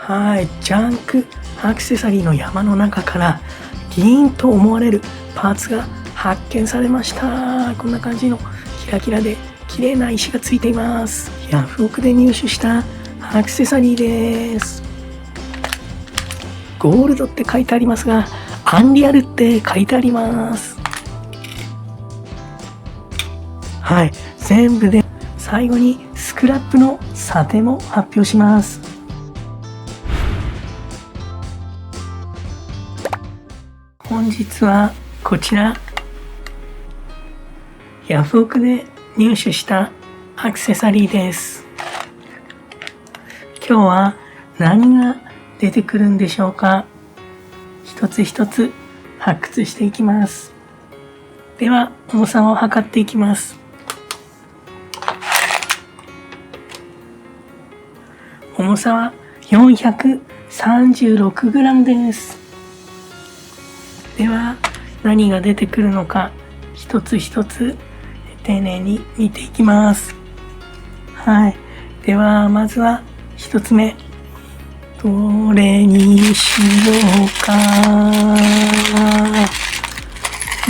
はい、ジャンクアクセサリーの山の中から銀と思われるパーツが発見されました。こんな感じのキラキラで綺麗な石がついています。ヤフオクで入手したアクセサリーです。ゴールドって書いてありますが、アンリアルって書いてあります。はい、全部で最後にスクラップの査定も発表します。本日はこちら、ヤフオクで入手したアクセサリーです。今日は何が出てくるんでしょうか。一つ一つ発掘していきます。では重さを測っていきます。重さは 436g です。では何が出てくるのか一つ一つ丁寧に見ていきます。はい。ではまずは一つ目、どれにしようか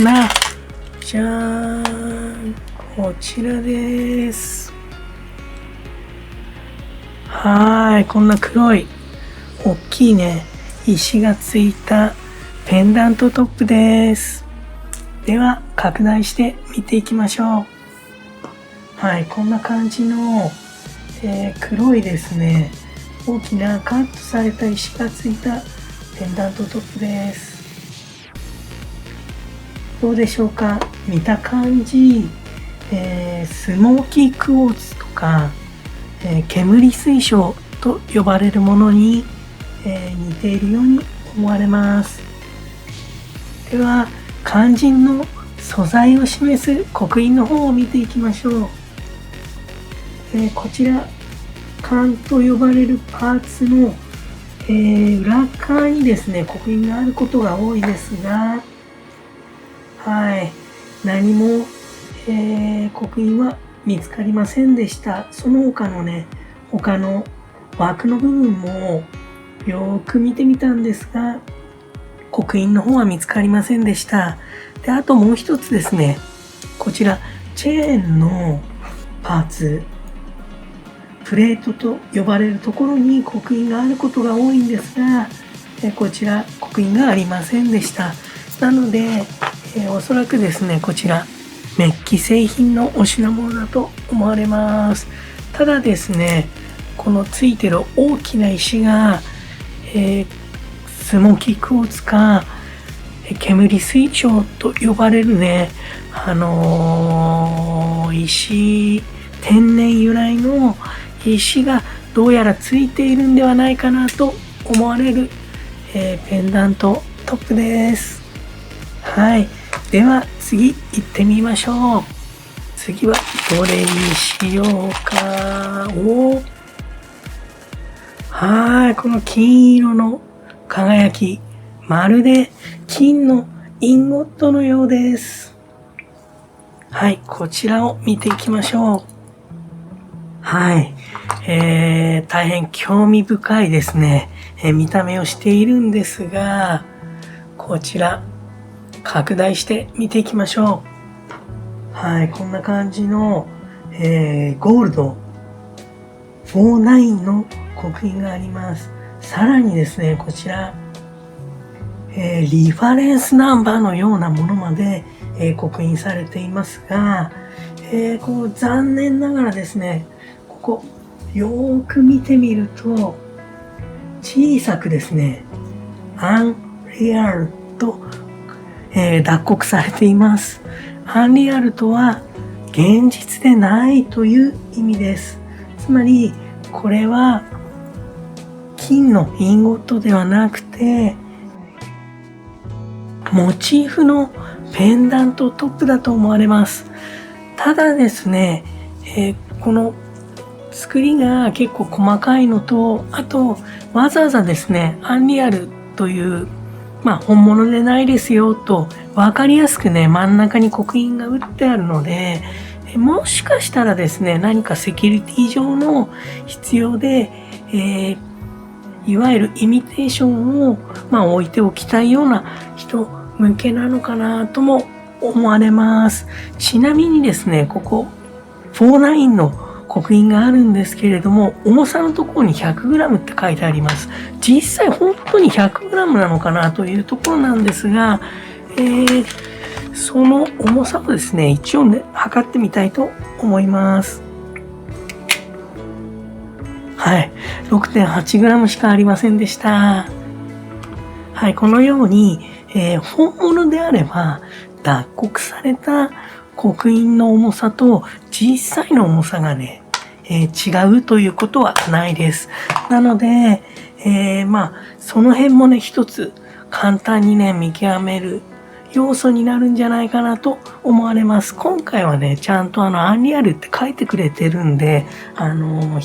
な。じゃーん、こちらです。はい、こんな黒い大きいね石がついたペンダントトップです。では拡大して見ていきましょう。はい、こんな感じの、黒いですね大きなカットされた石がついたペンダントトップです。どうでしょうか。見た感じ、スモーキークォーツとか、煙水晶と呼ばれるものに、似ているように思われます。では肝心の素材を示す刻印の方を見ていきましょう。こちら缶と呼ばれるパーツの、裏側にですね刻印があることが多いですが、はい、何も、刻印は見つかりませんでした。その他のね他の枠の部分もよく見てみたんですが刻印の方は見つかりませんでした。で、あともう一つですね、こちらチェーンのパーツ、プレートと呼ばれるところに刻印があることが多いんですが、こちら刻印がありませんでした。なので、おそらくですねこちらメッキ製品のお品物だと思われます。ただですね、このついてる大きな石が、スモーキークォーツか煙水晶と呼ばれるね、石、天然由来の石がどうやらついているんではないかなと思われる、ペンダントトップです。はい。では次行ってみましょう。次はどれにしようか。はい。この金色の輝き、まるで金のインゴットのようです。はい。こちらを見ていきましょう。はい。大変興味深いですね、見た目をしているんですが、こちら拡大して見ていきましょう。はい。こんな感じの、ゴールド49の刻印があります。さらにですね、こちら、リファレンスナンバーのようなものまで、刻印されていますが、こう残念ながらですね、ここよーく見てみると小さくですね、アンリアルと、脱刻されています。アンリアルとは現実でないという意味です。つまりこれは金のインゴットではなくてモチーフのペンダントトップだと思われます。ただですね、この作りが結構細かいのと、あとわざわざですねアンリアルという本物でないですよと分かりやすくね真ん中に刻印が打ってあるので、もしかしたらですね何かセキュリティ上の必要で、いわゆるイミテーションを、置いておきたいような人向けなのかなとも思われます。ちなみにですね、ここ49の刻印があるんですけれども、重さのところに 100g って書いてあります。実際本当に 100g なのかなというところなんですが、その重さをですね、一応ね、測ってみたいと思います。はい。6.8g しかありませんでした。はい。このように、本物であれば、脱刻された刻印の重さと実際の重さがね、違うということはないです。なので、その辺もね、一つ簡単にね、見極める要素になるんじゃないかなと思われます。今回はね、ちゃんとアンリアルって書いてくれてるんで、比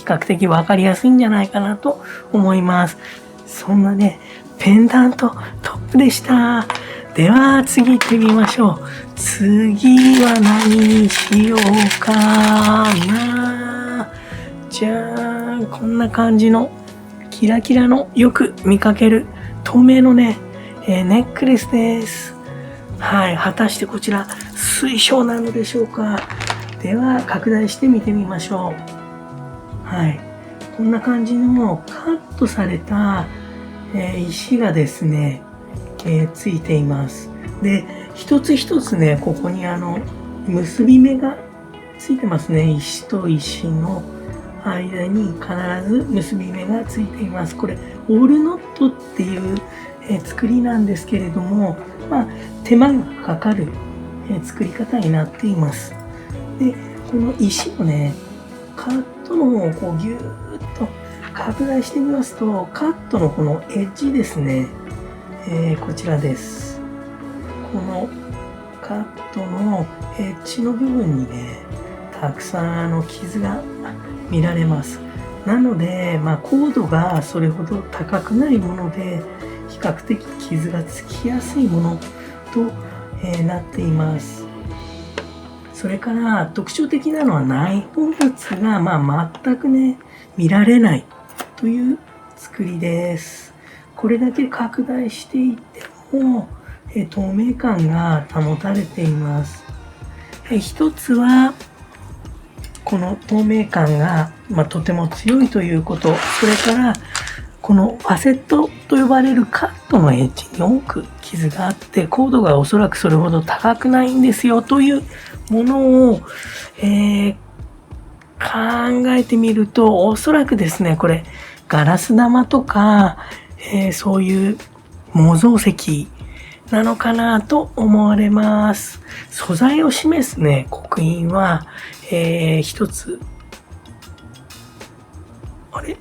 較的わかりやすいんじゃないかなと思います。そんなね、ペンダントトップでした。では次行ってみましょう。次は何にしようかな。じゃあ、こんな感じのキラキラのよく見かける透明のね、ネックレスです。はい、果たしてこちら水晶なのでしょうか。では拡大して見てみましょう。はい、こんな感じのカットされた、石がですね、ついています。で、一つ一つね、ここに結び目がついてますね。石と石の間に必ず結び目がついています。これオールノットっていう、作りなんですけれども、手間がかかる、作り方になっています。で、この石をね、カットの方をこうギューッと拡大してみますと、カットのこのエッジですね、こちらです。このカットのエッジの部分にね、たくさん傷が見られます。なので、高度がそれほど高くないもので、比較的傷がつきやすいものと、なっています。それから特徴的なのは内包物が、全くね、見られないという作りです。これだけ拡大していっても、透明感が保たれています。一つは、この透明感が、とても強いということ、それから、このファセットと呼ばれるカットのエッジに多く傷があって、高度がおそらくそれほど高くないんですよというものを、考えてみると、おそらくですね、これ、ガラス玉とか、そういう模造石なのかなと思われます。素材を示すね、刻印は、一つ、あれ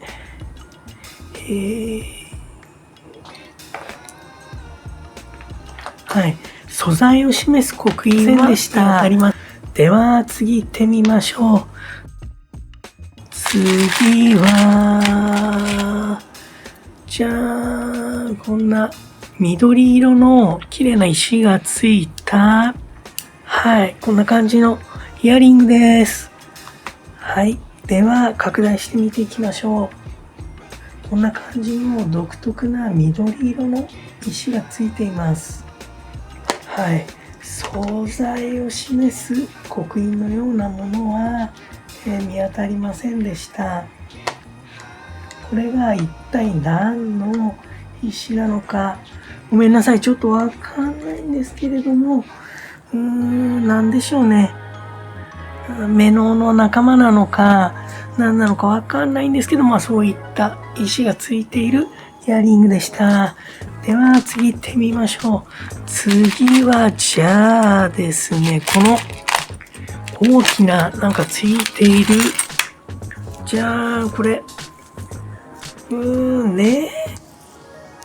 はい。素材を示す刻印はあります。では、次行ってみましょう。次は、じゃーん、こんな緑色の綺麗な石がついた、はい、こんな感じのイヤリングです。はい。では、拡大してみていきましょう。こんな感じの独特な緑色の石がついています。はい。素材を示す刻印のようなものは、見当たりませんでした。これが一体何の石なのか、ごめんなさい。ちょっとわかんないんですけれども、なんでしょうね。メノの仲間なのか、何なのかわかんないんですけど、そういった石がついているイヤリングでした。では次行ってみましょう。次はじゃあですね、この大きななんかついている、じゃあこれ、ネッ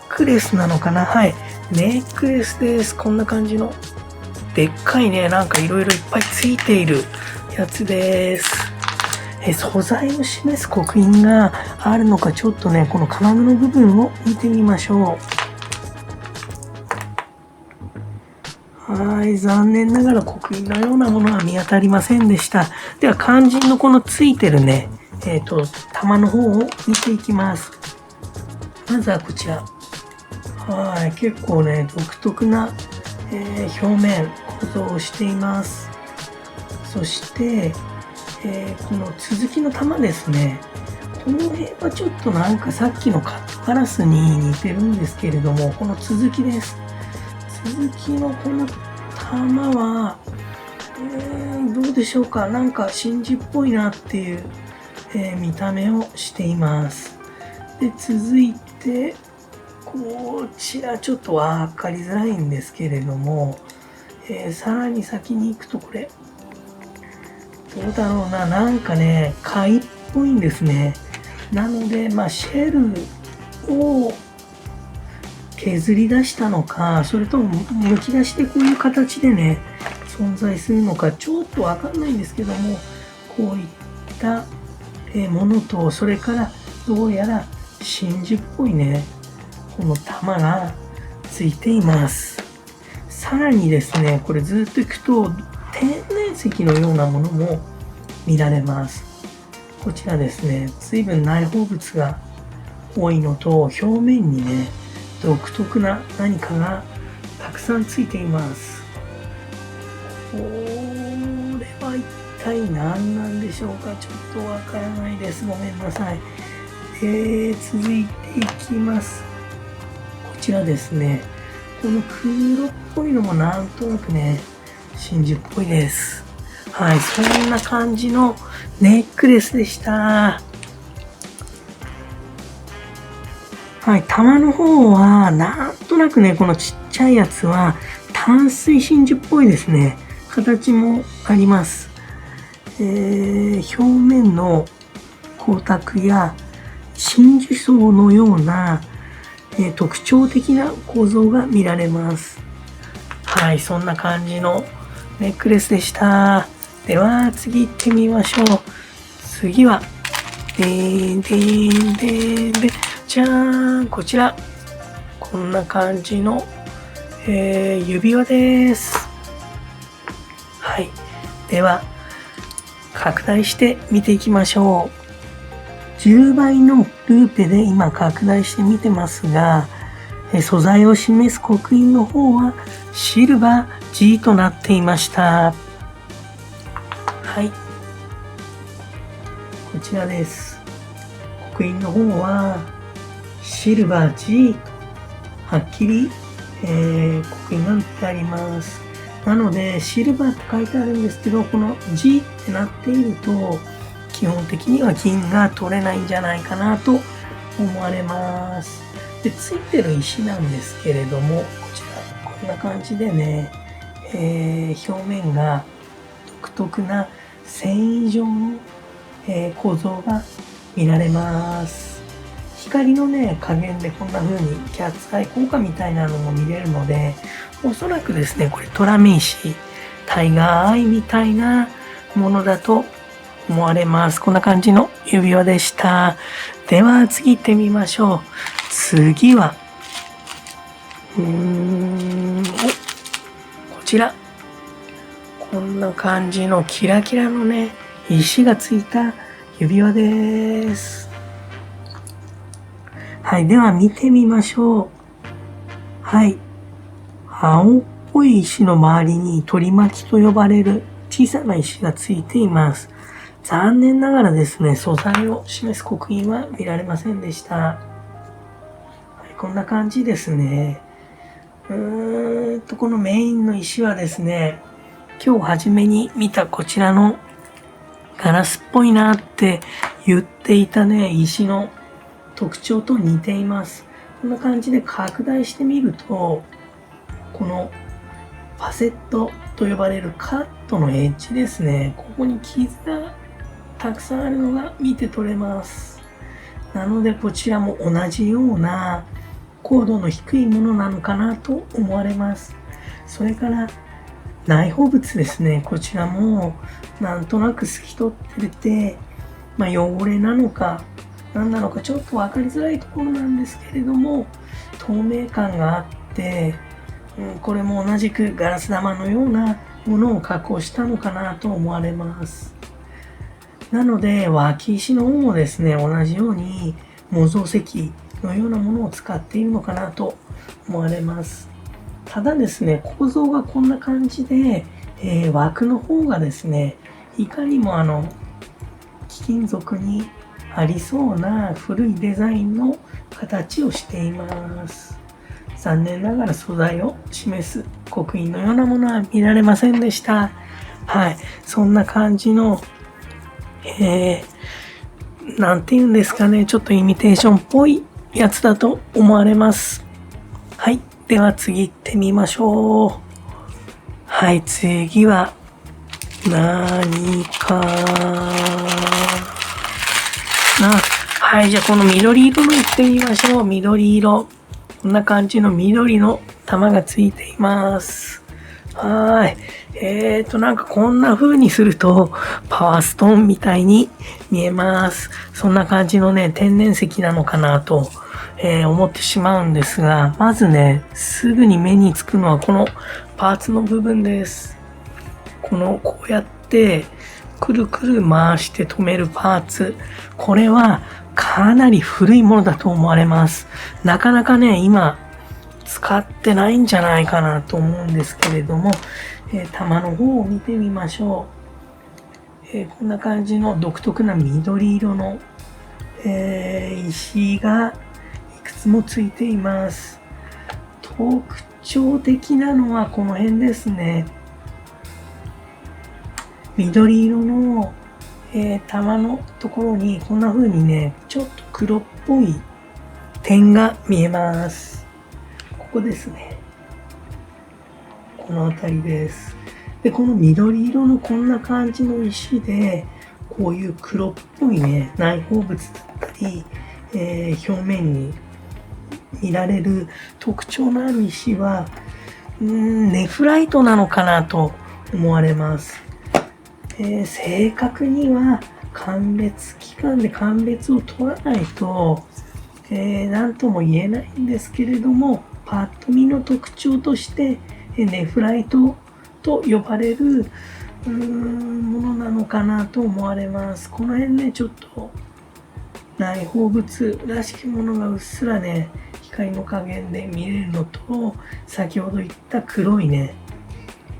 クレスなのかな。はい。ネックレスです。こんな感じの。でっかいね、なんかいろいろいっぱいついているやつです。素材を示す刻印があるのか、ちょっとね、この金具の部分を見てみましょう。はい、残念ながら刻印のようなものは見当たりませんでした。では、肝心のこのついてるね、玉の方を見ていきます。まずはこちら。はい、結構ね、独特な、表面、構造をしています。そして、この続きの玉ですね。この辺はちょっとなんかさっきのカットガラスに似てるんですけれども、この続きです。続きのこの玉は、どうでしょうか。なんか真珠っぽいなっていう、見た目をしています。で、続いて、こちらちょっとわかりづらいんですけれども、さらに先に行くとこれ、どうだろうな、なんかね、貝っぽいんですね。なので、シェルを削り出したのか、それとも剥き出してこういう形でね、存在するのか、ちょっとわかんないんですけども、こういったものと、それからどうやら真珠っぽいね、この玉がついています。さらにですね、これずっと行くと天然石のようなものも見られます。こちらですね、随分内包物が多いのと、表面にね、独特な何かがたくさんついています。これは一体何なんでしょうか。ちょっとわからないです。ごめんなさい。続いていきます。こちらですね、この黒っぽいのもなんとなくね、真珠っぽいです。はい、そんな感じのネックレスでした。はい、玉の方は、なんとなくね、このちっちゃいやつは、淡水真珠っぽいですね。形もあります。表面の光沢や真珠層のような、特徴的な構造が見られます。はい、そんな感じのネックレスでした。では、次行ってみましょう。次は、でーんでーんでーんで、じゃーん、こちら。こんな感じの、指輪です。はい。では、拡大して見ていきましょう。10倍のルーペで今拡大して見てますが、素材を示す刻印の方はシルバー G となっていました。はい。こちらです。刻印の方はシルバー G とはっきり、刻印が打ってあります。なのでシルバーと書いてあるんですけど、この G ってなっていると基本的には銀が取れないんじゃないかなと思われます。で、ついてる石なんですけれども、こちらこんな感じでね、表面が独特な繊維状の、構造が見られます。光のね、加減でこんな風にキャッツアイ効果みたいなのも見れるので、おそらくですね、これトラメ石、タイガーアイみたいなものだと思われます。こんな感じの指輪でした。では次行ってみましょう。次は、こちら。こんな感じのキラキラのね、石がついた指輪です。はい、では見てみましょう。はい。青っぽい石の周りに取り巻きと呼ばれる小さな石がついています。残念ながらですね、素材を示す刻印は見られませんでした。はい、こんな感じですね。このメインの石はですね、今日初めに見たこちらのガラスっぽいなって言っていたね、石の特徴と似ています。こんな感じで拡大してみると、このファセットと呼ばれるカットのエッジですね。ここに傷がたくさんあるのが見て取れます。なのでこちらも同じような高度の低いものなのかなと思われます。それから内包物ですね。こちらもなんとなく透き通ってて、汚れなのか何なのかちょっと分かりづらいところなんですけれども、透明感があって、これも同じくガラス玉のようなものを加工したのかなと思われます。なので脇石の方もですね、同じように模造石のようなものを使っているのかなと思われます。ただですね、構造がこんな感じで、枠の方がですね、いかにも貴金属にありそうな古いデザインの形をしています。残念ながら素材を示す刻印のようなものは見られませんでした。はい。そんな感じの、なんて言うんですかね、ちょっとイミテーションっぽいやつだと思われます。はい。では次行ってみましょう。はい、次は、何かな。はい、じゃあこの緑色の行ってみましょう。緑色。こんな感じの緑の玉がついています。はい。なんかこんな風にすると、パワーストーンみたいに見えます。そんな感じのね、天然石なのかなと、思ってしまうんですが、まずね、すぐに目につくのはこのパーツの部分です。こうやって、くるくる回して止めるパーツ。これはかなり古いものだと思われます。なかなかね、今、使ってないんじゃないかなと思うんですけれども、玉の方を見てみましょう。こんな感じの独特な緑色の、石がいくつもついています。特徴的なのはこの辺ですね。緑色の、玉のところにこんな風にね、ちょっと黒っぽい点が見えます。ここですね。この辺りです。で、この緑色のこんな感じの石で、こういう黒っぽいね、内包物だったり、表面に見られる特徴のある石は、ネフライトなのかなと思われます。正確には期間で鑑別を取らないと、何とも言えないんですけれども、パッと見の特徴として、ネフライトと呼ばれるものなのかなと思われます。この辺ね、ちょっと内包物らしきものがうっすらね、光の加減で見れるのと、先ほど言った黒いね、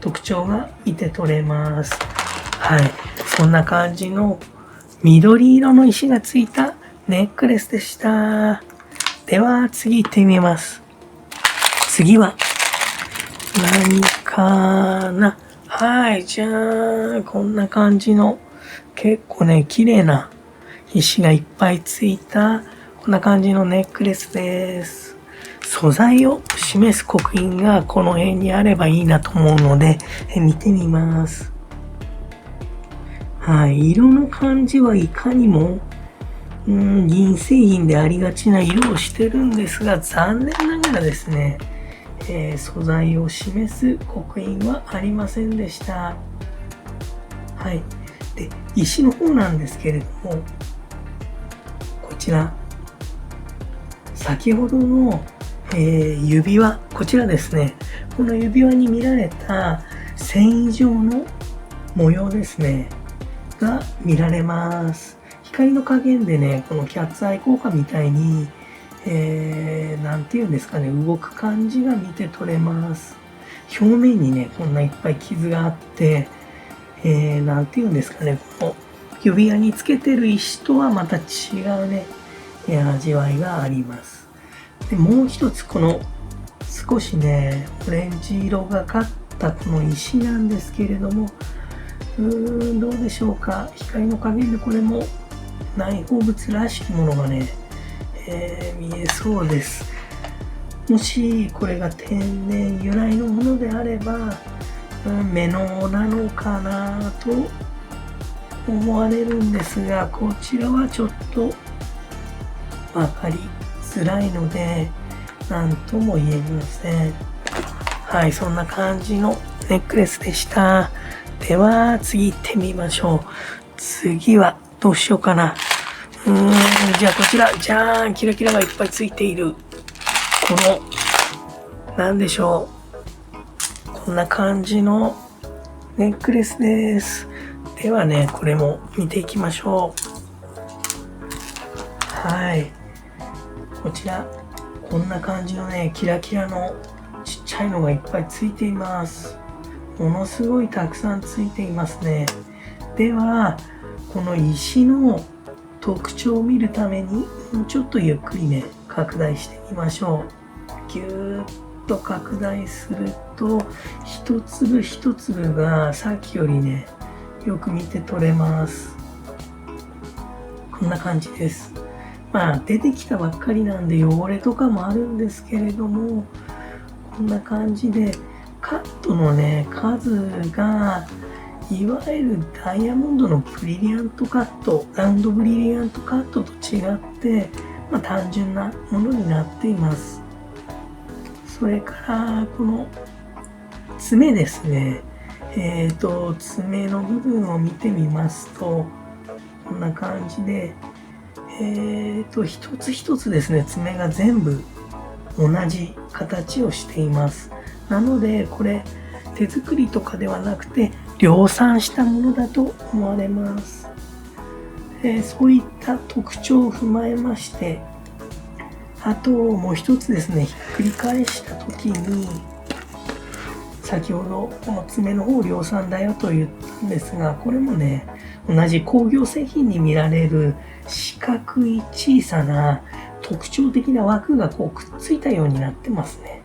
特徴が見て取れます。はい。そんな感じの緑色の石がついたネックレスでした。では、次行ってみます。次は、何かな。はい。じゃあ、こんな感じの、結構ね、綺麗な石がいっぱいついた、こんな感じのネックレスです。素材を示す刻印がこの辺にあればいいなと思うので、見てみます。はい。色の感じはいかにも、銀製品でありがちな色をしてるんですが、残念ながらですね、素材を示す刻印はありませんでした。はい。で、石の方なんですけれども、こちら、先ほどの、指輪、こちらですね、この指輪に見られた繊維状の模様ですね、が見られます。光の加減でね、このキャッツアイ効果みたいに、なんていうんですかね、動く感じが見て取れます。表面にね、こんないっぱい傷があって、なんていうんですかね、この指輪につけてる石とはまた違うね、味わいがあります。で、もう一つこの少しね、オレンジ色がかったこの石なんですけれども、どうでしょうか。光の加減でこれも内包物らしきものがね、見えそうです。もしこれが天然由来のものであれば、メノなのかなと思われるんですが、こちらはちょっとわかりづらいので、なんとも言えません。はい、そんな感じのネックレスでした。では、次行ってみましょう。次は、どうしようかな。じゃあこちら、じゃーん、キラキラがいっぱいついている。この、なんでしょう。こんな感じのネックレスです。ではね、これも見ていきましょう。はい。こちら、こんな感じのね、キラキラのちっちゃいのがいっぱいついています。ものすごいたくさんついていますね。では、この石の特徴を見るために、もうちょっとゆっくりね、拡大してみましょう。ぎゅーっと拡大すると、一粒一粒がさっきよりね、よく見て取れます。こんな感じです。まあ出てきたばっかりなんで汚れとかもあるんですけれども、こんな感じでカットのね、数がいわゆるダイヤモンドのブリリアントカット、ラウンドブリリアントカットと違って、単純なものになっています。それからこの爪ですね。爪の部分を見てみますと、こんな感じで、一つ一つですね、爪が全部同じ形をしています。なので、これ、手作りとかではなくて、量産したものだと思われます。そういった特徴を踏まえまして、あともう一つですね、ひっくり返した時に、先ほどこの爪の方量産だよと言ったんですが、これもね、同じ工業製品に見られる四角い小さな特徴的な枠がこうくっついたようになってますね。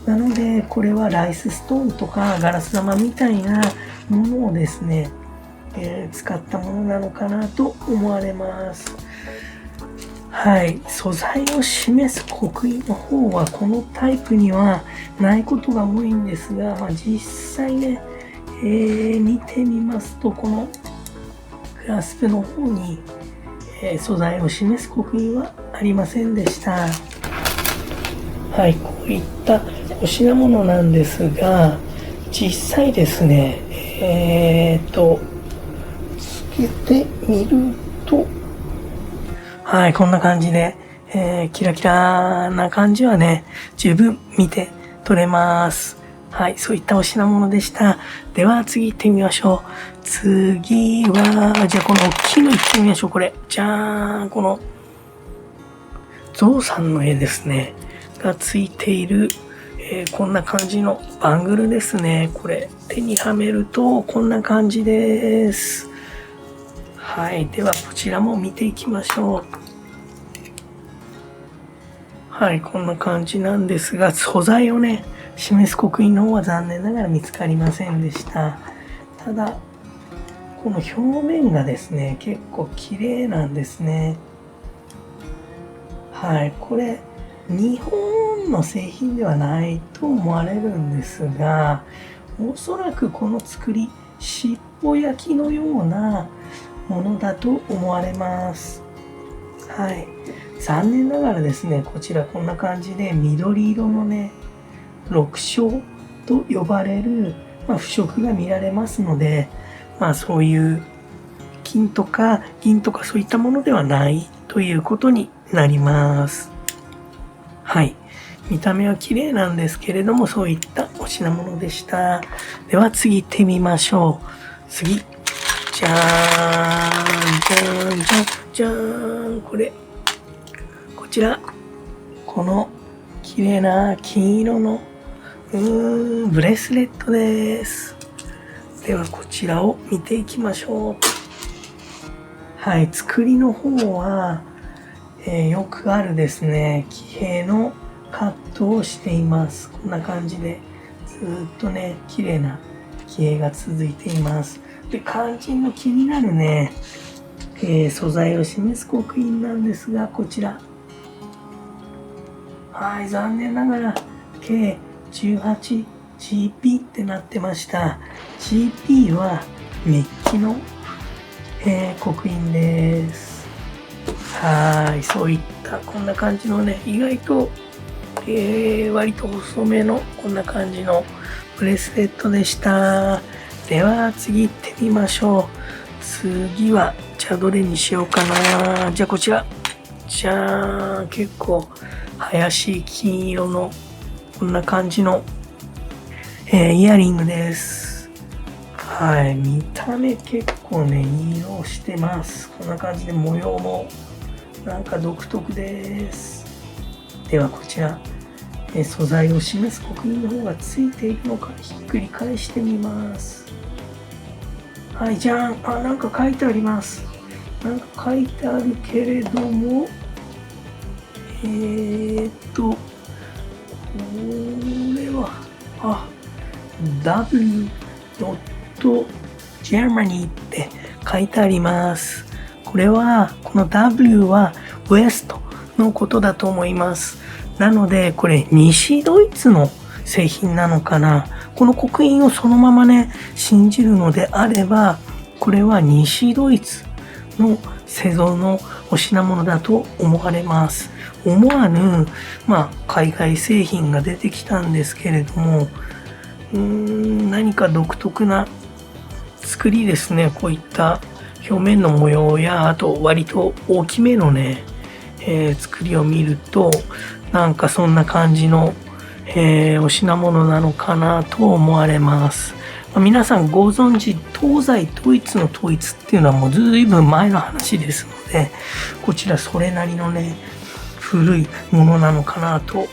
なのでこれはライスストーンとかガラス玉みたいなものをですね、使ったものなのかなと思われます。はい、素材を示す刻印の方はこのタイプにはないことが多いんですが、実際ね、見てみますとこのクラスプの方に、素材を示す刻印はありませんでした。はい、こういったお品物なんですが、実際ですね、つけてみると、はい、こんな感じで、キラキラな感じはね、十分見て取れます。はい、そういったお品物でした。では次行ってみましょう。次は、じゃあこの大きいの行ってみましょう。これ、じゃーん、この、ゾウさんの絵ですね。がついている、こんな感じのバングルですね。これ、手にはめると、こんな感じです。はい、ではこちらも見ていきましょう。はい、こんな感じなんですが、素材をね、示す刻印の方は残念ながら見つかりませんでした。ただ、この表面がですね、結構綺麗なんですね。はい、これ、日本の製品ではないと思われるんですが、おそらくこの作り、しっぽ焼きのようなものだと思われます。はい。残念ながらですね、こちらこんな感じで緑色のね、緑青と呼ばれる、腐色が見られますので、そういう金とか銀とかそういったものではないということになります。はい。見た目は綺麗なんですけれども、そういったお品物でした。では次行ってみましょう。次。じゃーん、じゃーん、じゃーん、これ。こちら。この綺麗な金色のブレスレットです。ではこちらを見ていきましょう。はい、作りの方は、よくあるですね、騎兵のカットをしています。こんな感じで、ずーっとね、綺麗な騎兵が続いています。で、肝心の気になるね、素材を示す刻印なんですが、こちら。はい、残念ながら、計18GP ってなってました。GP はメッキの、刻印です。はい、そういったこんな感じのね、意外と、割と細めのこんな感じのブレスレットでした。では次行ってみましょう。次はじゃあどれにしようかな。じゃあこちら。じゃーん、結構怪しい金色のこんな感じの、イヤリングです。はい、見た目結構ね、いい色をしてます。こんな感じで模様もなんか独特です。ではこちら、素材を示す刻印の方がついているのかひっくり返してみます。はい、じゃん。なんか書いてあります。なんか書いてあるけれども、これは、W.Germany って書いてあります。これは、この W は West のことだと思います。なので、これ西ドイツの製品なのかな。この刻印をそのままね、信じるのであれば、これは西ドイツの製造のお品物だと思われます。思わぬ、海外製品が出てきたんですけれども、何か独特な作りですね。こういった表面の模様や、あと割と大きめのね、作りを見ると、なんかそんな感じの、お品物なのかなと思われます。皆さんご存知、東西ドイツの統一っていうのはもうずいぶん前の話ですので、こちらそれなりのね、古いものなのかなと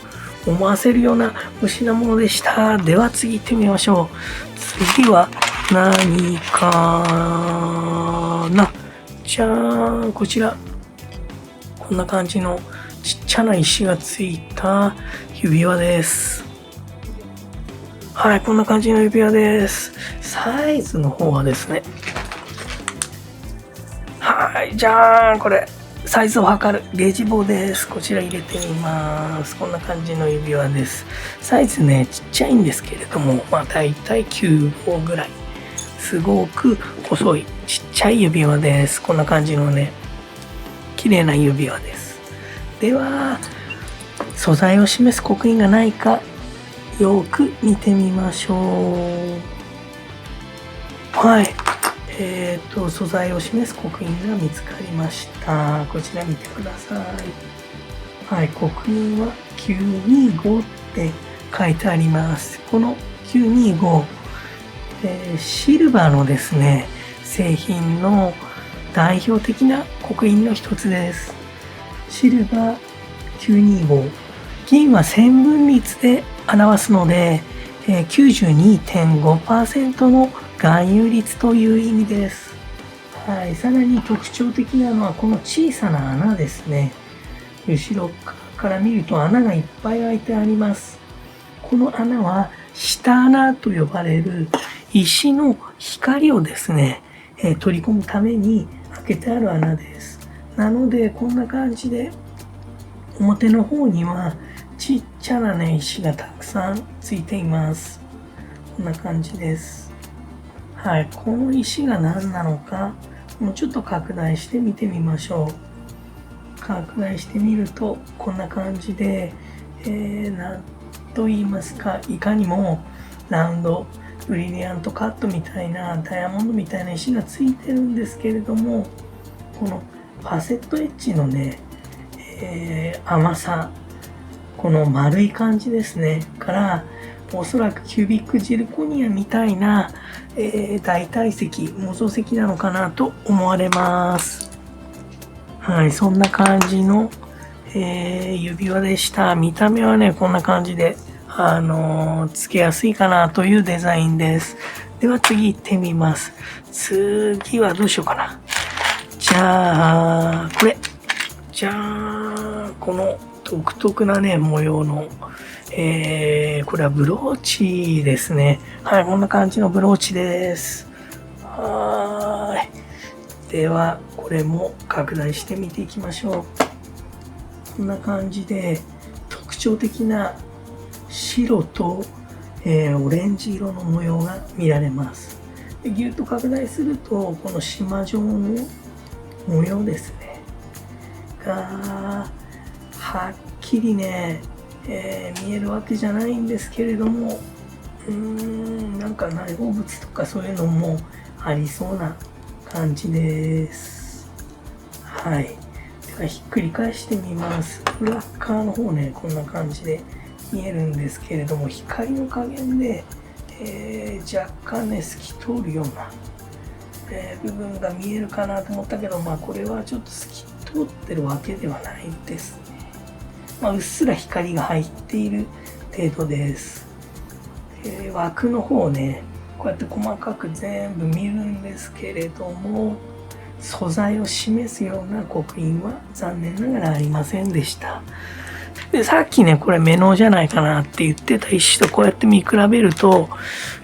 思わせるようなお品物でした。では次行ってみましょう。次は何かな。じゃーん、こちら。こんな感じのちっちゃな石がついた指輪です。はい、こんな感じの指輪です。サイズの方はですね。はい、じゃーん、これ。サイズを測るゲージ棒です。こちら入れてみます。こんな感じの指輪です。サイズね、ちっちゃいんですけれども、だいたい9号ぐらい。すごく細い、ちっちゃい指輪です。こんな感じのね、綺麗な指輪です。では、素材を示す刻印がないか、よく見てみましょう。はい。素材を示す刻印が見つかりました。こちら見てください。はい、刻印は925って書いてあります。この925、シルバーのですね、製品の代表的な刻印の一つです。シルバー925。銀は線分率で表すので、92.5% の含有率という意味です。はい、さらに特徴的なのはこの小さな穴ですね。後ろから見ると穴がいっぱい開いてあります。この穴は下穴と呼ばれる石の光をですね、取り込むために開けてある穴です。なのでこんな感じで表の方にはちっちゃなね、石がたくさんついています。こんな感じです。はい、この石が何なのか、もうちょっと拡大して見てみましょう。拡大してみると、こんな感じで、なんと言いますか、いかにもラウンド、ブリリアントカットみたいな、ダイヤモンドみたいな石がついてるんですけれども、このファセットエッジのね、甘さ、この丸い感じですね、からおそらくキュービックジルコニアみたいな、大体積、模造石なのかなと思われます。はい、そんな感じの、指輪でした。見た目はね、こんな感じで、つけやすいかなというデザインです。では次行ってみます。次はどうしようかな。じゃあ、これ。じゃあ、この独特なね、模様の、これはブローチですね。はい、こんな感じのブローチです。はい。では、これも拡大してみていきましょう。こんな感じで、特徴的な白と、オレンジ色の模様が見られます。でギュッと拡大すると、この縞状の模様ですね。が、はっきりね、見えるわけじゃないんですけれども、なんか内包物とかそういうのもありそうな感じです。はい。ではひっくり返してみます。裏側の方ね、こんな感じで見えるんですけれども、光の加減で、若干ね、透き通るような、部分が見えるかなと思ったけど、これはちょっと透き通ってるわけではないですね。うっすら光が入っている程度です。枠の方ね、こうやって細かく全部見るんですけれども、素材を示すような刻印は残念ながらありませんでした。で、さっきね、これメノじゃないかなって言ってた石とこうやって見比べると、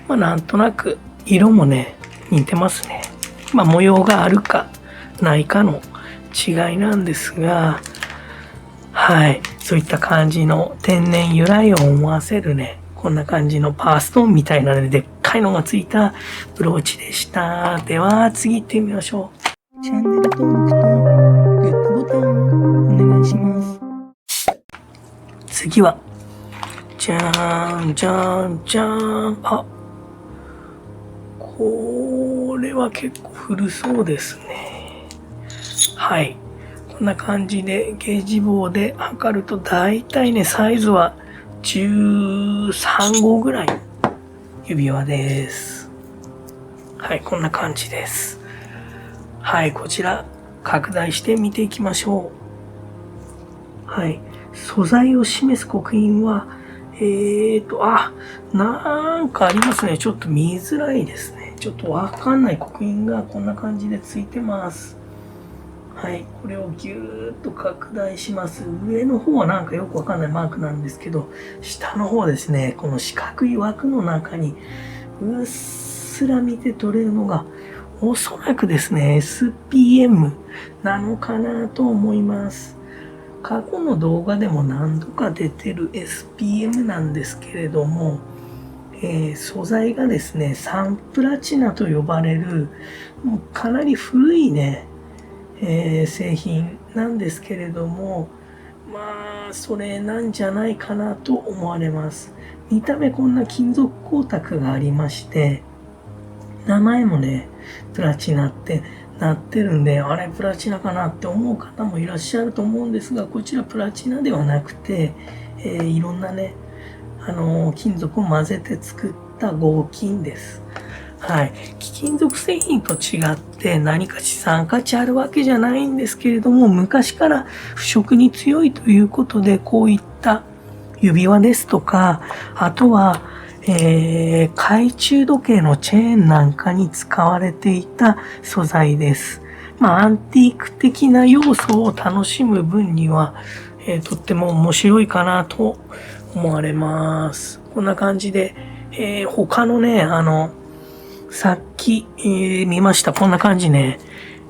なんとなく色もね、似てますね。模様があるかないかの違いなんですが、はい、そういった感じの天然由来を思わせるね、こんな感じのパワーストーンみたいなね、でっかいのがついたブローチでした。では次行ってみましょう。チャンネル登録とグッドボタンお願いします。次は、じゃーん、じゃーん、じゃーん。あ、これは結構古そうですね。はい。こんな感じでゲージ棒で測ると大体ね、サイズは13号ぐらい指輪です。はい、こんな感じです。はい、こちら拡大して見ていきましょう。はい、素材を示す刻印は、なんかありますね。ちょっと見づらいですね。ちょっとわかんない刻印がこんな感じでついてます。はい、これをぎゅーっと拡大します。上の方はなんかよくわかんないマークなんですけど、下の方ですね、この四角い枠の中にうっすら見て取れるのが、おそらくですね、SPM なのかなと思います。過去の動画でも何度か出てる SPM なんですけれども、素材がですね、サンプラチナと呼ばれる、もうかなり古いね、製品なんですけれども、それなんじゃないかなと思われます。見た目こんな金属光沢がありまして、名前もね、プラチナってなってるんで、あれプラチナかなって思う方もいらっしゃると思うんですが、こちらプラチナではなくて、いろんなね、金属を混ぜて作った合金です。はい。貴金属製品と違って何か資産価値あるわけじゃないんですけれども、昔から腐食に強いということで、こういった指輪ですとか、あとは、懐中時計のチェーンなんかに使われていた素材です。アンティーク的な要素を楽しむ分には、とっても面白いかなと思われます。こんな感じで、他のね、さっき、見ました。こんな感じね。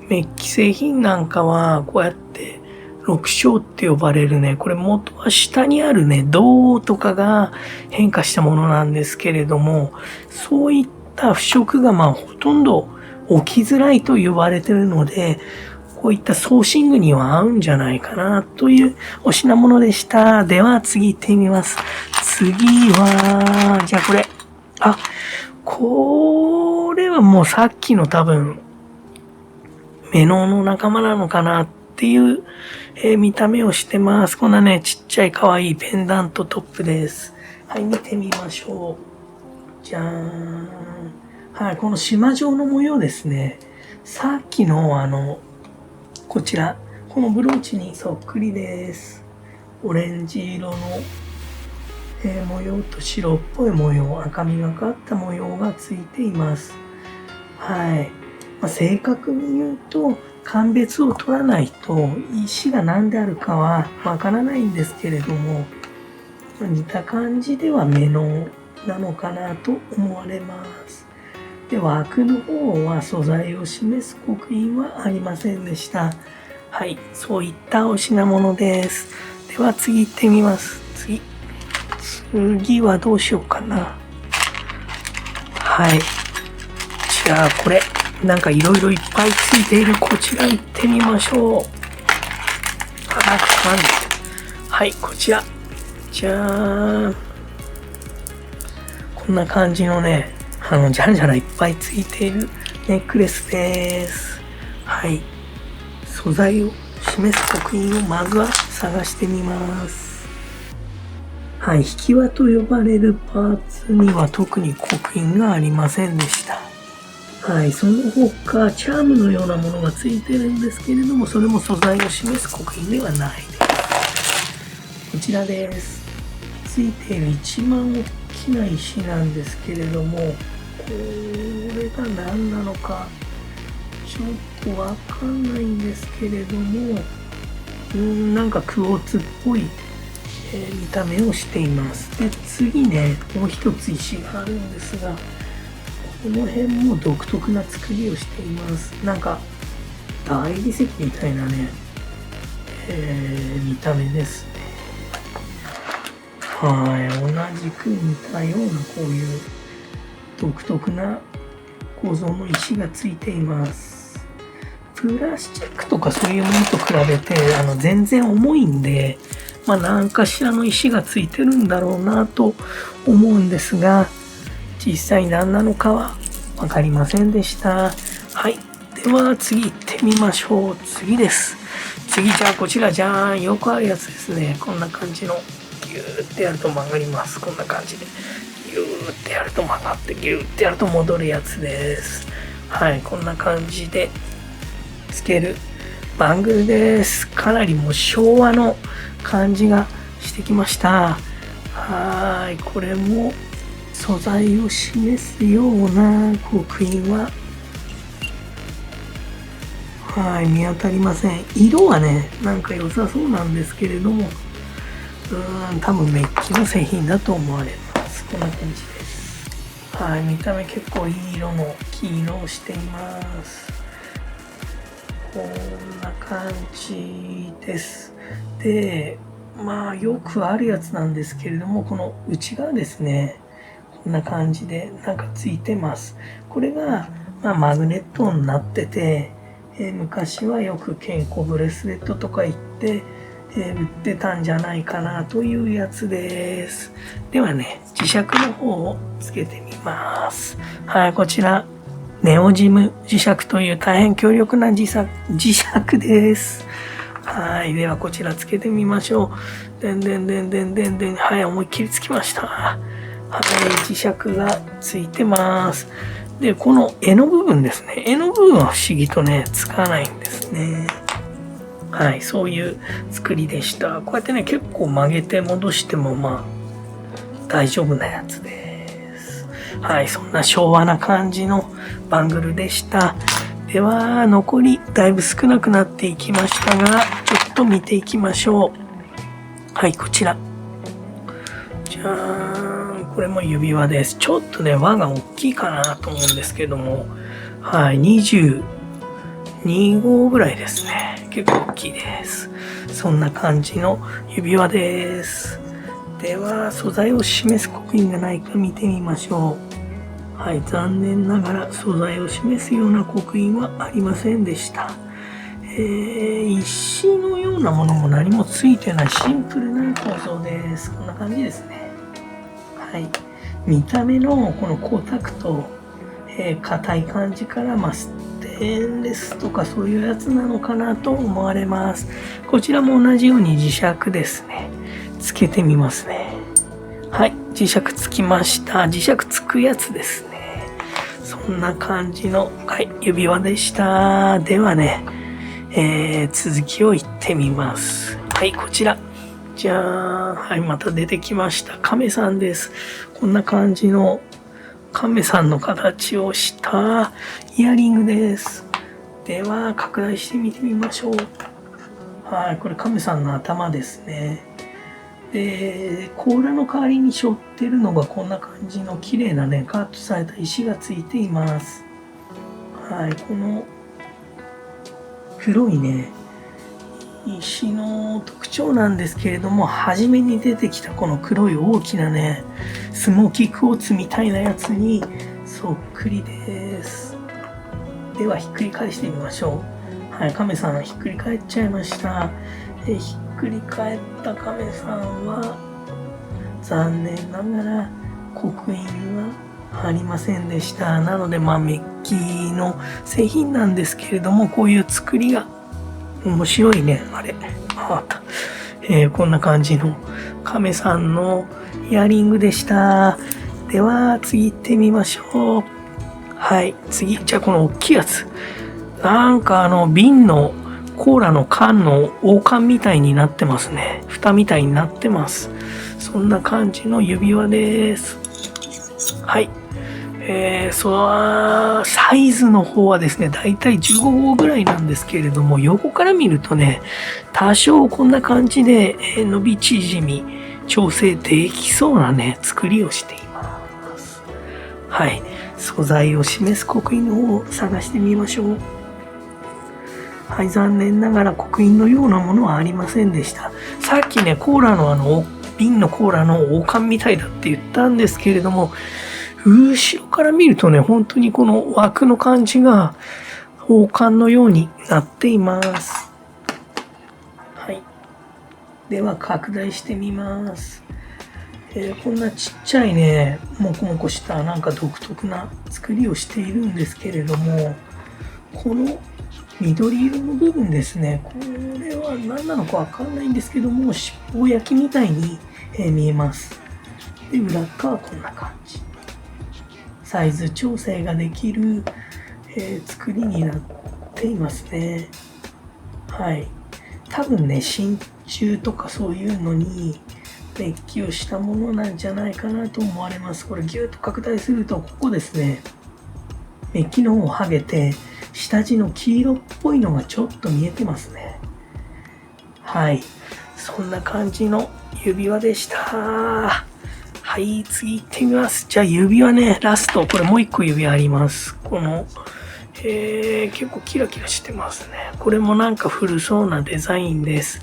メッキ製品なんかは、こうやって、六章って呼ばれるね、これ元は下にあるね、銅とかが変化したものなんですけれども、そういった腐食がほとんど起きづらいと言われているので、こういったソーシングには合うんじゃないかなというお品物でした。では次行ってみます。次は、じゃあこれ。これはもうさっきの多分、メノウの仲間なのかなっていう、見た目をしてます。こんなね、ちっちゃい可愛いペンダントトップです。はい、見てみましょう。じゃーん。はい、この縞状の模様ですね。さっきのこちら、このブローチにそっくりです。オレンジ色の、模様と白っぽい模様、赤みがかった模様がついています。はい。正確に言うと、鑑別を取らないと石が何であるかはわからないんですけれども、似た感じではメノウなのかなと思われます。で、枠の方は素材を示す刻印はありませんでした。はい、そういったお品物です。では次行ってみます。次はどうしようかな。はい。じゃあこれ、なんかいろいろいっぱいついているこちら行ってみましょう。はい、こちら。じゃーん。こんな感じのね、じゃらじゃらいっぱいついているネックレスです。はい。素材を示す刻印をまずは探してみます。はい。引き輪と呼ばれるパーツには特に刻印がありませんでした。はい、その他、チャームのようなものがついてるんですけれども、それも素材を示す刻印ではないです。こちらです。ついている一番大きな石なんですけれども、これが何なのか、ちょっとわかんないんですけれども、なんかクォーツっぽい、見た目をしています。で、次ね、もう一つ石があるんですが、この辺も独特な作りをしています。なんか大理石みたいなね、見た目ですね。はい、同じく似たようなこういう独特な構造の石がついています。プラスチックとかそういうものと比べて全然重いんで、何かしらの石がついてるんだろうなと思うんですが、実際何なのかは分かりませんでした。はい。では次行ってみましょう。次です。次、じゃあこちらじゃーん。よくあるやつですね。こんな感じのギューってやると曲がります。こんな感じで。ギューってやると曲がって、ギューってやると戻るやつです。はい。こんな感じでつけるバングルです。かなりもう昭和の感じがしてきました。はい。これも素材を示すような刻印は、見当たりません。色はね、なんか良さそうなんですけれども、多分メッキの製品だと思われます。こんな感じです。はい。見た目結構いい色の黄色をしています。こんな感じです。で、よくあるやつなんですけれども、この内側ですね。こんな感じでなんかついてます。これが、マグネットになってて、昔はよく健康ブレスレットとか言って、売ってたんじゃないかなというやつです。ではね、磁石の方をつけてみます。はい、こちら、ネオジム磁石という大変強力な磁石です。はい、ではこちらつけてみましょう。でん。はい、思いっきりつきました。はい、磁石がついてます。で、この柄の部分ですね。柄の部分は不思議とね、つかないんですね。はい、そういう作りでした。こうやってね、結構曲げて戻しても大丈夫なやつです。はい、そんな昭和な感じのバングルでした。では、残りだいぶ少なくなっていきましたが、ちょっと見ていきましょう。はい、こちら。じゃーん。これも指輪です。ちょっとね、輪が大きいかなと思うんですけども、はい、22号ぐらいですね。結構大きいです。そんな感じの指輪です。では、素材を示す刻印がないか見てみましょう。はい、残念ながら素材を示すような刻印はありませんでした。石のようなものも何もついてないシンプルな構造です。こんな感じですね。はい、見た目のこの光沢と硬い感じから、ステンレスとかそういうやつなのかなと思われます。こちらも同じように磁石ですね。つけてみますね。はい、磁石つきました。磁石つくやつですね。そんな感じの、はい、指輪でした。ではね、続きを言ってみます。はい、こちら。じゃーん。はい、また出てきました。亀さんです。こんな感じの亀さんの形をしたイヤリングです。では、拡大して見てみましょう。はい、これ亀さんの頭ですね。で、甲羅の代わりに背負ってるのがこんな感じの綺麗なね、カットされた石がついています。はい、この黒いね、石の特徴なんですけれども、初めに出てきたこの黒い大きなね、スモーキークォーツみたいなやつにそっくりです。ではひっくり返してみましょう。はい、亀さんひっくり返っちゃいました。ひっくり返った亀さんは残念ながら刻印はありませんでした。なのでメッキの製品なんですけれども、こういう作りが面白いね。あれ。あった。こんな感じの亀さんのイヤリングでした。では、次行ってみましょう。はい、次。じゃあこの大きいやつ。なんか瓶のコーラの缶の王冠みたいになってますね。蓋みたいになってます。そんな感じの指輪です。はい。サイズの方はですね、だいたい15号ぐらいなんですけれども、横から見るとね、多少こんな感じで、伸び縮み、調整できそうなね、作りをしています。はい。素材を示す刻印の方を探してみましょう。はい、残念ながら刻印のようなものはありませんでした。さっきね、コーラの瓶のコーラの王冠みたいだって言ったんですけれども、後ろから見るとね、本当にこの枠の感じが王冠のようになっています。はい。では拡大してみます。こんなちっちゃいね、もこもこしたなんか独特な作りをしているんですけれども、この緑色の部分ですね、これは何なのかわかんないんですけども、七宝焼きみたいに見えます。で、裏側はこんな感じ。サイズ調整ができる、作りになっていますね。はい。多分ね、真鍮とかそういうのにメッキをしたものなんじゃないかなと思われます。これギュッと拡大すると、ここですね、メッキの方を剥げて、下地の黄色っぽいのがちょっと見えてますね。はい。そんな感じの指輪でした。はい、次行ってみます。じゃあ指輪ね、ラスト、これもう一個指輪あります。この、結構キラキラしてますね。これもなんか古そうなデザインです。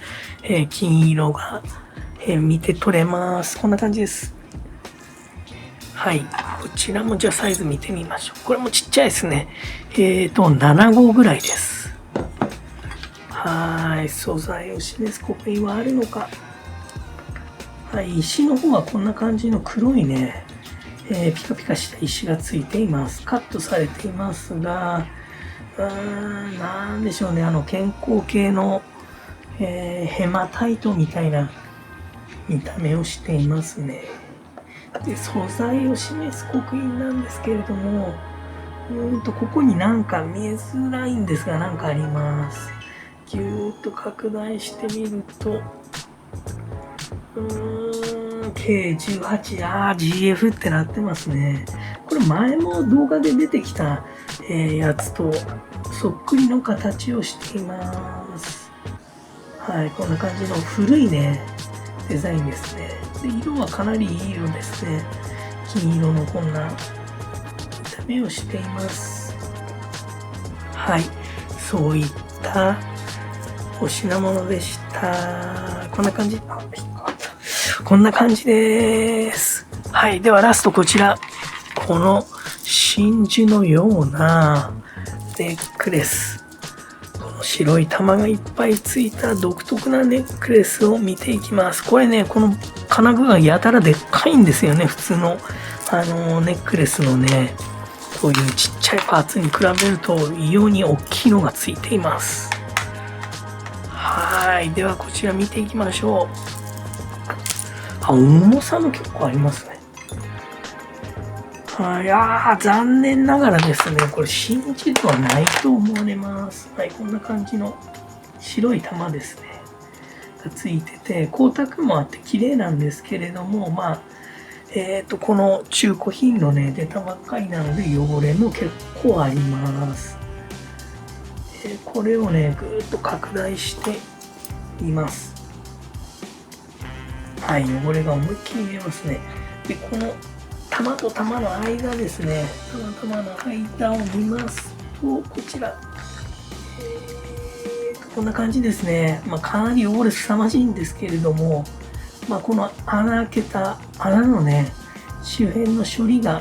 金色が、見て取れます。こんな感じです。はい。こちらもじゃあサイズ見てみましょう。これもちっちゃいですね。7号ぐらいです。はい。素材を示す刻印はあるのか。はい。石の方はこんな感じの黒いね、ピカピカした石がついています。カットされていますが、なんでしょうね。健康系の、ヘマタイトみたいな見た目をしていますね。で、素材を示す刻印なんですけれども、ここになんか見えづらいんですが、なんかあります。ぎゅーっと拡大してみると、K18、GF ってなってますね。これ前も動画で出てきた、やつとそっくりの形をしています。はい、こんな感じの古いね、デザインですね。で、色はかなりいい色ですね。金色のこんな見た目をしています。はい、そういったお品物でした。こんな感じ。こんな感じです。はい。ではラストこちら。この真珠のようなネックレス。この白い玉がいっぱいついた独特なネックレスを見ていきます。これね、この金具がやたらでっかいんですよね。普通の、ネックレスのね、こういうちっちゃいパーツに比べると異様に大きいのがついています。はい。ではこちら見ていきましょう。重さも結構ありますね。はい。残念ながらですね、これ真珠ではないと思われます。はい。こんな感じの白い玉ですね。がついてて、光沢もあって綺麗なんですけれども、この中古品のね、出たばっかりなので汚れも結構あります。これをね、ぐーっと拡大してみます。はい、汚れが思いっきり見えますね。で、この玉と玉の間ですね、玉の間を見ますと、こちら、こんな感じですね。かなり汚れ凄まじいんですけれども、この穴開けた穴のね、周辺の処理が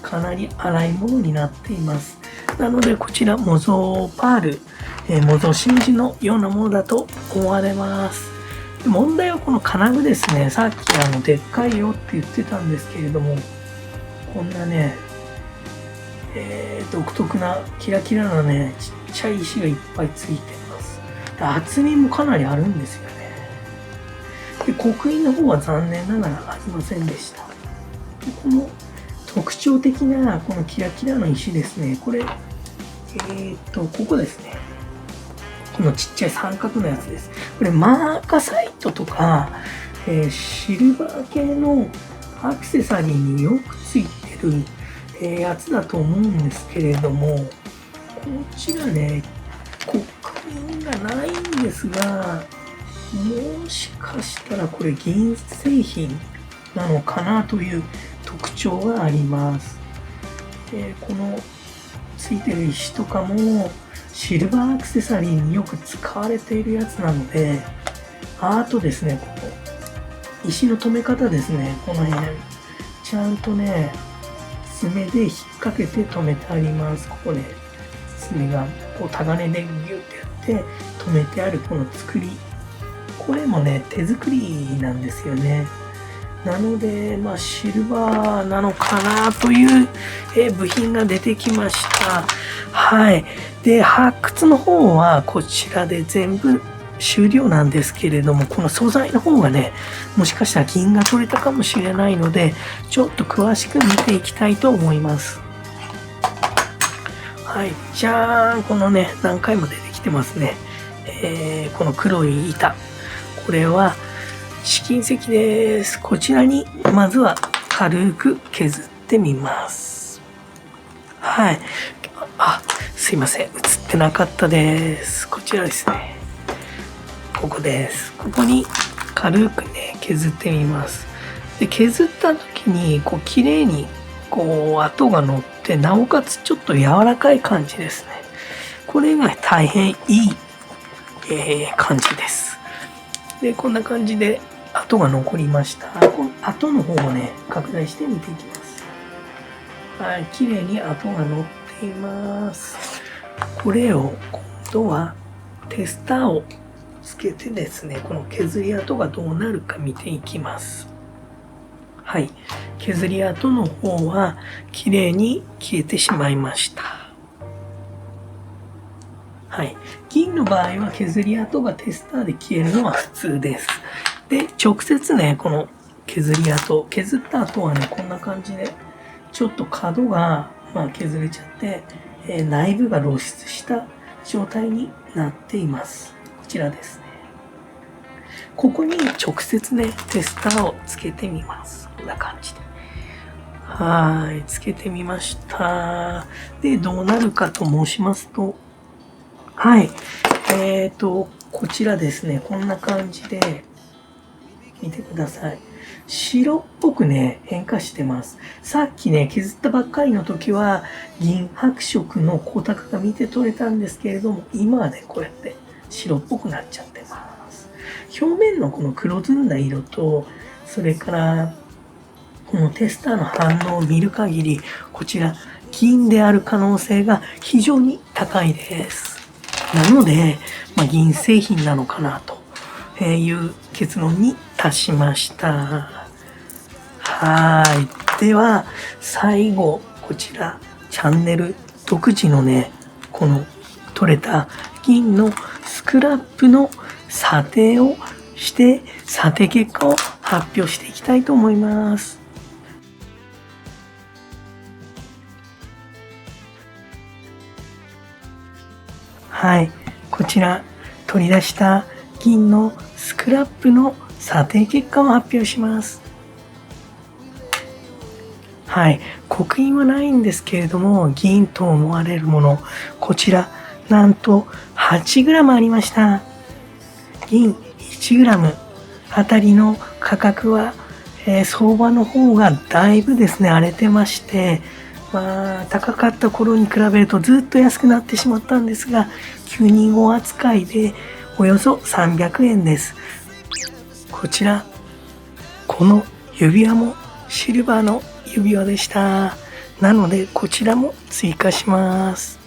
かなり粗いものになっています。なので、こちら、模造パール、模造真珠のようなものだと思われます。問題はこの金具ですね。さっきでっかいよって言ってたんですけれども、こんなね、独特なキラキラなね、ちっちゃい石がいっぱいついてます。で、厚みもかなりあるんですよね。で、刻印の方は残念ながらありませんでした。で、この特徴的なこのキラキラの石ですね。これ、ここですね。このちっちゃい三角のやつです。これマーカサイトとか、シルバー系のアクセサリーによくついてる、やつだと思うんですけれども、こちらね、刻印がないんですが、もしかしたらこれ銀製品なのかなという特徴があります。このついてる石とかもシルバーアクセサリーによく使われているやつなので、あとですね、この石の留め方ですね、この辺ちゃんとね爪で引っ掛けて留めてあります。ここで爪がこうタガネでギュッてやって留めてあるこの作り、これもね手作りなんですよね。なので、シルバーなのかなという、部品が出てきました。はい。で、発掘の方はこちらで全部終了なんですけれども、この素材の方がね、もしかしたら銀が取れたかもしれないので、ちょっと詳しく見ていきたいと思います。はい。じゃーん。このね、何回も出てきてますね。この黒い板。これは、試金石です。こちらにまずは軽く削ってみます。はい。すいません。映ってなかったです。こちらですね。ここです。ここに軽くね、削ってみます。で、削った時に、こう、綺麗に、こう、跡が乗って、なおかつちょっと柔らかい感じですね。これが大変いい、感じです。で、こんな感じで跡が残りました。この跡の方をね、拡大して見ていきます。はい、綺麗に跡が乗っています。これを今度はテスターをつけてですね、この削り跡がどうなるか見ていきます。はい、削り跡の方は綺麗に消えてしまいました。はい。銀の場合は削り跡がテスターで消えるのは普通です。で、直接ね、この削り跡、削った後はね、こんな感じで、ちょっと角が、削れちゃって、内部が露出した状態になっています。こちらですね。ここに直接ね、テスターをつけてみます。こんな感じで。はい、つけてみました。で、どうなるかと申しますと、はい。こちらですね、こんな感じで、見てください。白っぽくね、変化してます。さっきね、削ったばっかりの時は、銀白色の光沢が見て取れたんですけれども、今はね、こうやって白っぽくなっちゃってます。表面のこの黒ずんだ色と、それから、このテスターの反応を見る限り、こちら、銀である可能性が非常に高いです。なので、銀製品なのかなという結論に達しました。はい。では、最後、こちら、チャンネル独自のね、この取れた銀のスクラップの査定をして、査定結果を発表していきたいと思います。はい、こちら取り出した銀のスクラップの査定結果を発表します。はい、刻印はないんですけれども、銀と思われるもの、こちらなんと 8g ありました。銀 1g あたりの価格は、相場の方がだいぶですね荒れてまして、高かった頃に比べるとずっと安くなってしまったんですが、9人号扱いでおよそ300円です。こちら、この指輪もシルバーの指輪でした。なのでこちらも追加します。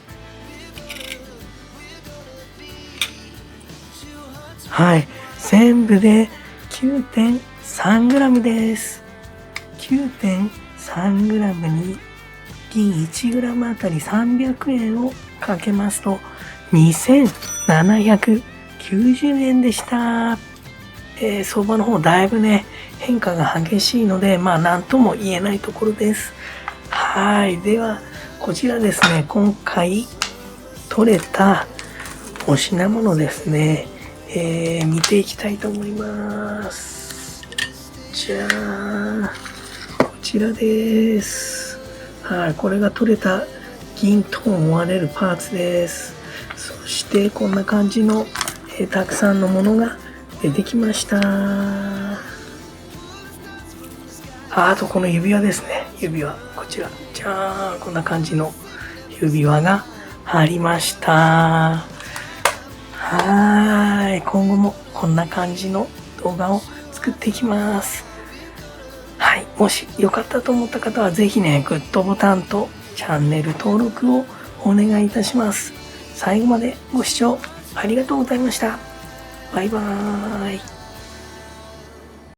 はい、全部で 9.3g です。9.3g に銀 1g あたり300円をかけますと2790円でした。相場の方だいぶね変化が激しいので、なんとも言えないところです。はい。では、こちらですね、今回取れたお品物ですね、見ていきたいと思います。じゃあ、こちらです。はい。これが取れた銀と思われるパーツです。そしてこんな感じの、たくさんのものが出てきました。あとこの指輪ですね。指輪。こちら。じゃあ、こんな感じの指輪がありました。はい。今後もこんな感じの動画を作っていきます。はい。もしよかったと思った方はぜひね、グッドボタンとチャンネル登録をお願いいたします。最後までご視聴ありがとうございました。バイバーイ。